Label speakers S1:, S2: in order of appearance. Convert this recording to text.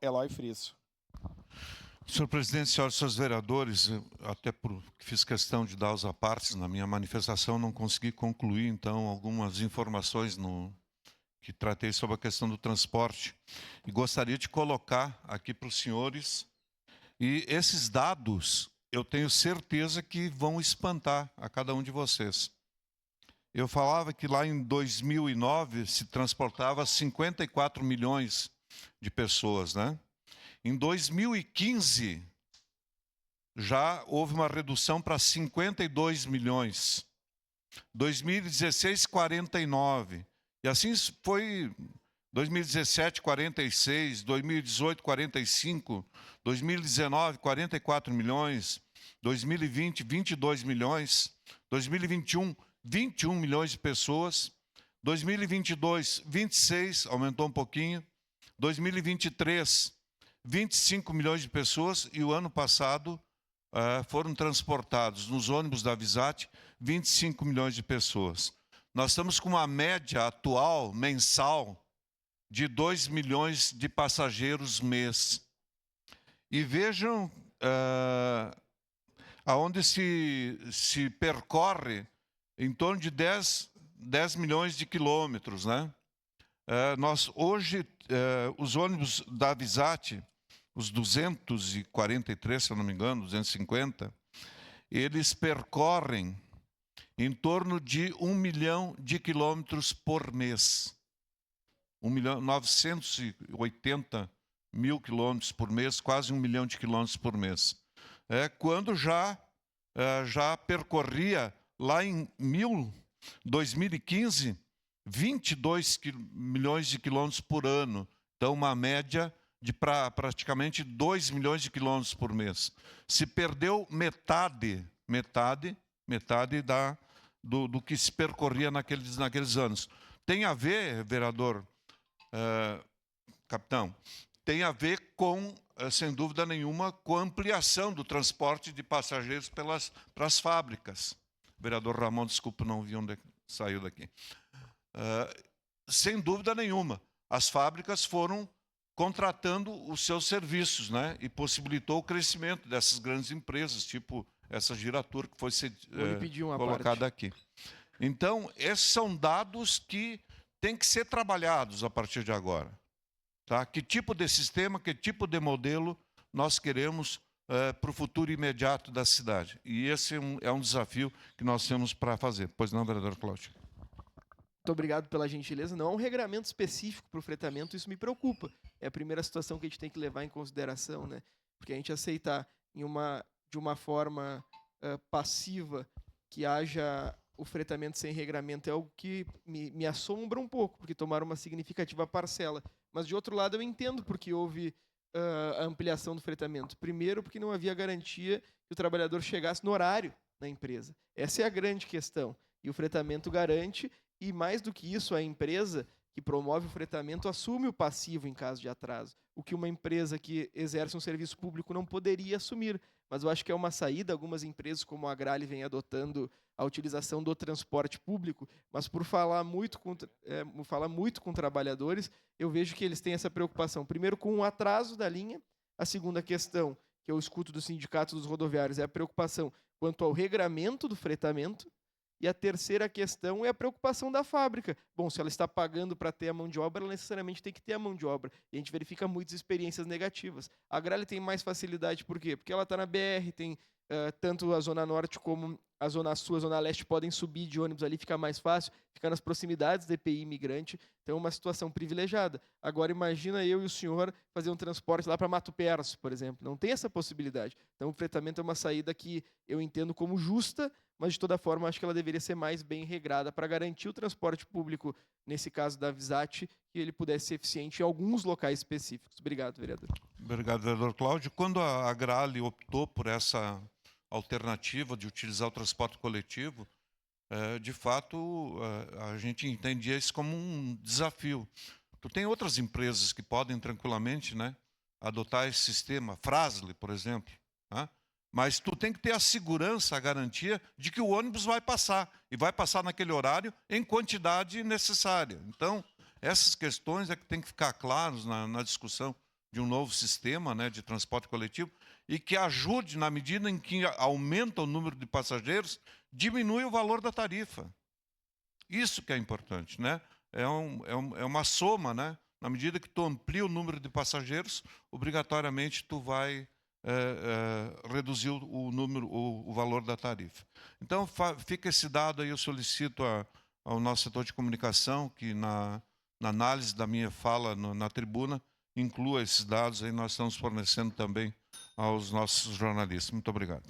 S1: Eloy Friso.
S2: Senhor presidente, senhoras e senhores vereadores, até porque fiz questão de dar os apartes na minha manifestação, não consegui concluir, então, algumas informações que tratei sobre a questão do transporte. E gostaria de colocar aqui para os senhores, e esses dados eu tenho certeza que vão espantar a cada um de vocês. Eu falava que lá em 2009 se transportava 54 milhões de pessoas, né? Em 2015, já houve uma redução para 52 milhões. 2016, 49. E assim foi 2017, 46. 2018, 45. 2019, 44 milhões. 2020, 22 milhões. 2021, 21 milhões de pessoas. 2022, 26, aumentou um pouquinho. 2023, 25 milhões de pessoas, e o ano passado foram transportados nos ônibus da Visat 25 milhões de pessoas. Nós estamos com uma média atual, mensal, de 2 milhões de passageiros mês. E vejam aonde se percorre em torno de 10 milhões de quilômetros, né? Hoje, os ônibus da Visat, os 243, se eu não me engano, 250, eles percorrem em torno de 1 milhão de quilômetros por mês. 980 mil quilômetros por mês, quase 1 milhão de quilômetros por mês. Quando já percorria, lá em 2015, 22 milhões de quilômetros por ano. Então, uma média de praticamente 2 milhões de quilômetros por mês. Se perdeu metade do que se percorria naqueles anos. Tem a ver, vereador, capitão, tem a ver com, sem dúvida nenhuma, com a ampliação do transporte de passageiros para as fábricas. Vereador Ramon, desculpa, não vi onde saiu daqui. Sem dúvida nenhuma, as fábricas foram contratando os seus serviços, né? E possibilitou o crescimento dessas grandes empresas, tipo essa Giratur que foi colocada aqui. Então, esses são dados que têm que ser trabalhados a partir de agora. Tá? Que tipo de sistema, que tipo de modelo nós queremos para o futuro imediato da cidade. E esse é um desafio que nós temos para fazer. Pois não, vereador Cláudio?
S3: Muito obrigado pela gentileza. Não há um regramento específico para o fretamento, isso me preocupa. É a primeira situação que a gente tem que levar em consideração, né? Porque a gente aceitar de uma forma passiva que haja o fretamento sem regramento é algo que me assombra um pouco, porque tomaram uma significativa parcela. Mas, de outro lado, eu entendo porque houve a ampliação do fretamento. Primeiro, porque não havia garantia que o trabalhador chegasse no horário na empresa. Essa é a grande questão. E o fretamento garante. E mais do que isso, a empresa que promove o fretamento assume o passivo em caso de atraso, o que uma empresa que exerce um serviço público não poderia assumir. Mas eu acho que é uma saída. Algumas empresas, como a Agrale, vem adotando a utilização do transporte público, mas por falar muito com trabalhadores, eu vejo que eles têm essa preocupação. Primeiro, com o atraso da linha. A segunda questão, que eu escuto do Sindicato dos Rodoviários, é a preocupação quanto ao regramento do fretamento. E a terceira questão é a preocupação da fábrica. Bom, se ela está pagando para ter a mão de obra, ela necessariamente tem que ter a mão de obra. E a gente verifica muitas experiências negativas. A Agrale tem mais facilidade, por quê? Porque ela está na BR, tem tanto a Zona Norte como a Zona Sul, a Zona Leste podem subir de ônibus ali, fica mais fácil, fica nas proximidades da EPI imigrante, então é uma situação privilegiada. Agora imagina eu e o senhor fazer um transporte lá para Mato Perso, por exemplo. Não tem essa possibilidade. Então o fretamento é uma saída que eu entendo como justa, mas de toda forma acho que ela deveria ser mais bem regrada para garantir o transporte público, nesse caso da Visat, que ele pudesse ser eficiente em alguns locais específicos. Obrigado, vereador.
S2: Obrigado, vereador Cláudio. Quando a Agrale optou por essa alternativa de utilizar o transporte coletivo, de fato, a gente entendia isso como um desafio. Tu tem outras empresas que podem tranquilamente, né, adotar esse sistema, Fras-le, por exemplo, né? Mas tu tem que ter a segurança, a garantia de que o ônibus vai passar, e vai passar naquele horário em quantidade necessária. Então, essas questões é que tem que ficar claras na discussão de um novo sistema, né, de transporte coletivo, e que ajude, na medida em que aumenta o número de passageiros, diminui o valor da tarifa. Isso que é importante, né? É uma soma, né? Na medida que tu amplia o número de passageiros, obrigatoriamente tu vai reduzir o valor da tarifa. Então, fica esse dado aí, eu solicito ao nosso setor de comunicação que na análise da minha fala na tribuna, inclua esses dados aí, nós estamos fornecendo também aos nossos jornalistas. Muito obrigado.